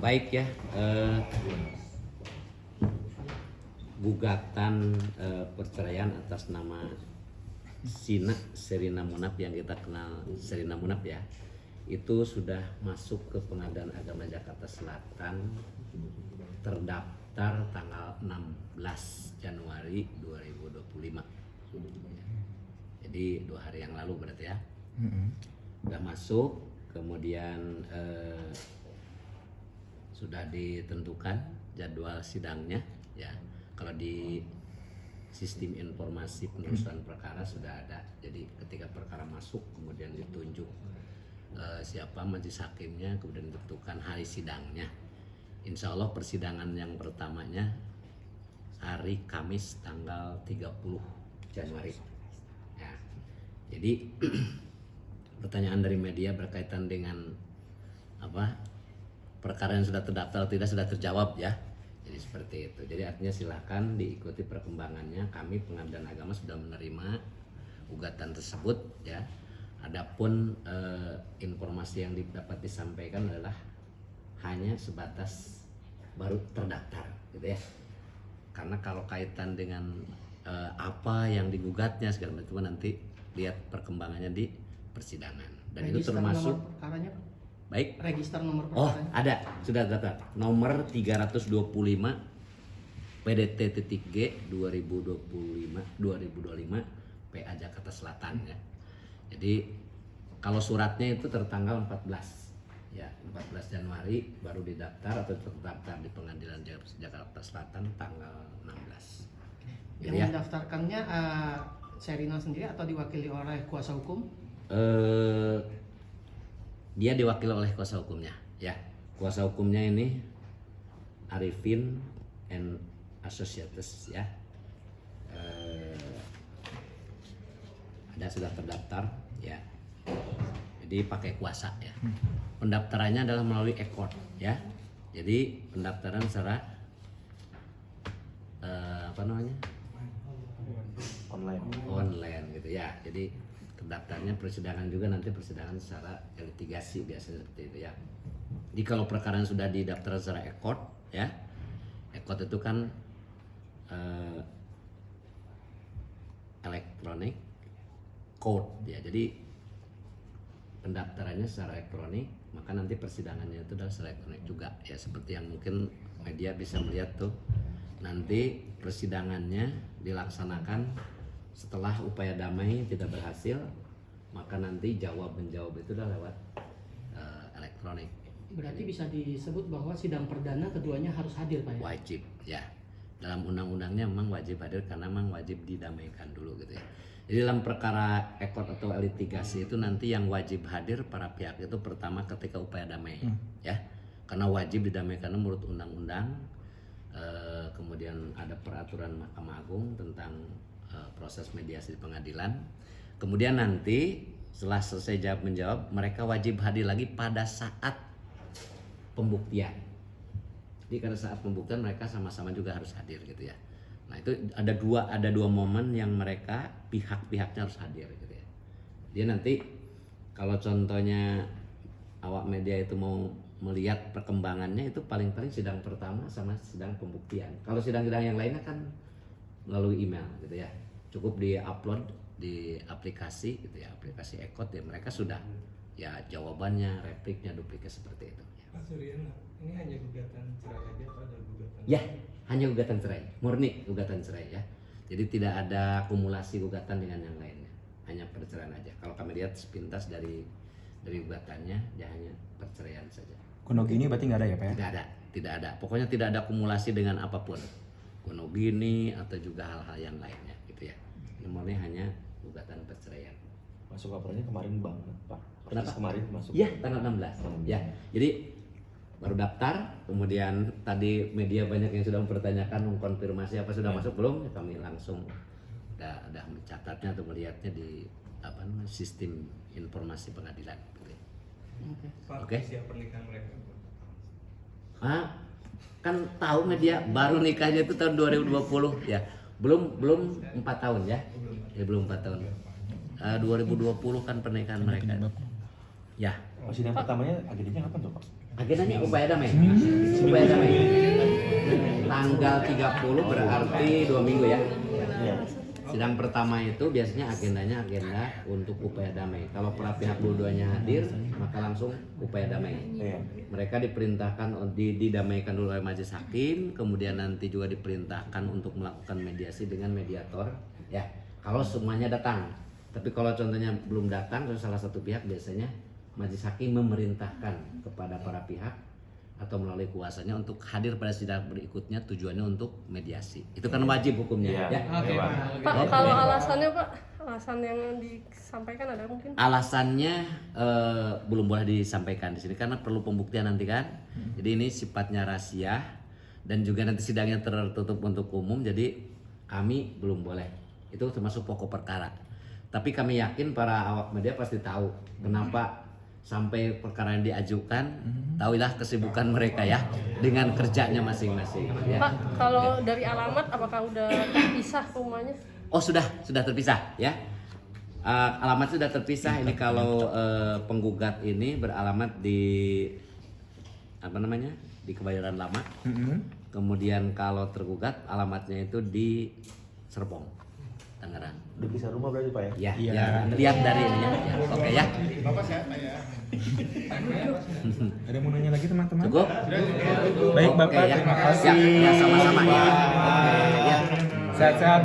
Baik ya, gugatan perceraian atas nama Sina Sherina Munaf yang kita kenal Sherina Munaf ya, itu sudah masuk ke Pengadilan Agama Jakarta Selatan, terdaftar tanggal 16 Januari 2025. Jadi 2 hari yang lalu berarti ya, udah masuk, kemudian sudah ditentukan jadwal sidangnya ya. Kalau di sistem informasi penelusuran perkara sudah ada. Jadi ketika perkara masuk kemudian ditunjuk siapa majelis hakimnya, kemudian ditentukan hari sidangnya. Insya Allah persidangan yang pertamanya hari Kamis tanggal 30 Januari ya. Jadi pertanyaan dari media berkaitan dengan apa perkara yang sudah terdaftar atau tidak sudah terjawab ya. Jadi seperti itu. Jadi artinya silakan diikuti perkembangannya. Kami Pengadilan Agama sudah menerima gugatan tersebut ya. Adapun informasi yang dapat disampaikan adalah hanya sebatas baru terdaftar gitu ya. Karena kalau kaitan dengan apa yang digugatnya segala macam nanti lihat perkembangannya di persidangan. Dan Register itu termasuk nomor perkaranya, Pak? baik. Register nomor Oh, perkaranya. ada, sudah daftar. Nomor 325 PDT-G 2025 PA Jakarta Selatan ya. Jadi kalau suratnya itu tertanggal 14 ya, 14 Januari baru didaftar atau terdaftar di Pengadilan Jakarta Selatan tanggal 16. Yang Ya. mendaftarkannya Sherina sendiri atau diwakili oleh kuasa hukum? Dia diwakili oleh kuasa hukumnya ya. Kuasa hukumnya ini Arifin and Associates ya. Ada sudah terdaftar ya. Jadi pakai kuasa ya. Pendaftarannya adalah melalui e-court ya. Jadi pendaftaran secara apa namanya? Online gitu ya. Jadi terdaftarnya persidangan juga nanti persidangan secara litigasi biasanya seperti itu ya. Jadi kalau perkara yang sudah didaftar secara e-court ya, e-court itu kan elektronik court ya. Jadi pendaftarannya secara elektronik, maka nanti persidangannya itu adalah secara elektronik juga ya. Seperti yang mungkin media bisa melihat tuh, nanti persidangannya dilaksanakan setelah upaya damai tidak berhasil, maka nanti jawab menjawab itu udah lewat elektronik. Berarti bisa disebut bahwa sidang perdana keduanya harus hadir, Pak ya? Wajib ya. Dalam undang-undangnya memang wajib hadir karena memang wajib didamaikan dulu gitu ya. Jadi dalam perkara e-court atau litigasi itu nanti yang wajib hadir para pihak itu pertama ketika upaya damai ya. Karena wajib didamaikan menurut undang-undang. Kemudian ada peraturan Mahkamah Agung tentang proses mediasi di pengadilan. Kemudian nanti setelah selesai jawab menjawab, mereka wajib hadir lagi pada saat pembuktian. Jadi pada saat pembuktian mereka sama-sama juga harus hadir gitu ya. Nah itu ada dua momen yang mereka pihak-pihaknya harus hadir gitu ya. Dia nanti kalau contohnya awak media itu mau melihat perkembangannya itu paling-paling sidang pertama sama sidang pembuktian. Kalau sidang-sidang yang lainnya kan melalui email gitu ya. Cukup di-upload di aplikasi gitu ya, aplikasi e-court ya, mereka sudah ya jawabannya, repliknya, dupliknya seperti itu. Pak Suryana, ini hanya gugatan cerai aja atau ada gugatan? Ya, hanya gugatan cerai, murni gugatan cerai ya. Jadi tidak ada akumulasi gugatan dengan yang lainnya, hanya perceraian aja. Kalau kami lihat sepintas dari gugatannya, ya hanya perceraian saja. Kuno gini berarti nggak ada ya Pak ya? Tidak ada. Pokoknya tidak ada akumulasi dengan apapun, kuno gini atau juga hal-hal yang lainnya gitu ya. Ini murni hanya gugatan perceraian. Masuk laporannya kemarin banget Pak. Kenapa? Kemarin masuk. Ya, tanggal 16. Ya. Jadi baru daftar, kemudian tadi media banyak yang sudah mempertanyakan, mengkonfirmasi apa sudah masuk belum, ya kami langsung udah mencatatnya atau melihatnya di sistem informasi pengadilan. Pak, Oke. usia pernikahan mereka? Kan tahu media baru nikahnya itu tahun 2020 ya. Belum 4 tahun ya. Ya belum 4 tahun. 2020 kan pernikahan mereka. Ya. Sidang pertamanya agendanya kapan tuh Pak? Agendanya upaya damai. Upaya damai. Tanggal 30 berarti 2 minggu ya. Iya. Sidang pertama itu biasanya agendanya agenda untuk upaya damai. Kalau para pihak dua-duanya hadir, maka langsung upaya damai. Iya. Mereka diperintahkan didamaikan dulu oleh majelis hakim, kemudian nanti juga diperintahkan untuk melakukan mediasi dengan mediator. Ya, kalau semuanya datang. Tapi kalau contohnya belum datang, terus salah satu pihak biasanya majelis hakim memerintahkan kepada para pihak atau melalui kuasanya untuk hadir pada sidang berikutnya, tujuannya untuk mediasi. Itu kan wajib hukumnya. Iya. Ya. Oke, Pak. Pak. Pak, kalau alasannya Pak, alasan yang disampaikan ada mungkin? Alasannya belum boleh disampaikan di sini karena perlu pembuktian nanti kan. Jadi ini sifatnya rahasia dan juga nanti sidangnya tertutup untuk umum. Jadi kami belum boleh. Itu termasuk pokok perkara. Tapi kami yakin para awak media pasti tahu kenapa sampai perkara yang diajukan. Tahulah kesibukan mereka ya dengan kerjanya masing-masing. Ya. Pak, kalau dari alamat apakah udah terpisah rumahnya? Oh sudah terpisah ya. Alamat sudah terpisah. Ini kalau penggugat ini beralamat di apa namanya di Kebayoran Lama. Kemudian kalau tergugat alamatnya itu di Serpong, Tangerang. Dipisah rumah berarti Pak ya? Ya, ya lihat dari ini ya. Oke ya. Bapak siapa ya? Ada mau nanya lagi teman-teman? Cukup. Baik Bapak, Oke, ya. terima Ya, kasih. ya, sama-sama ya. Oke ya. Sehat-sehat.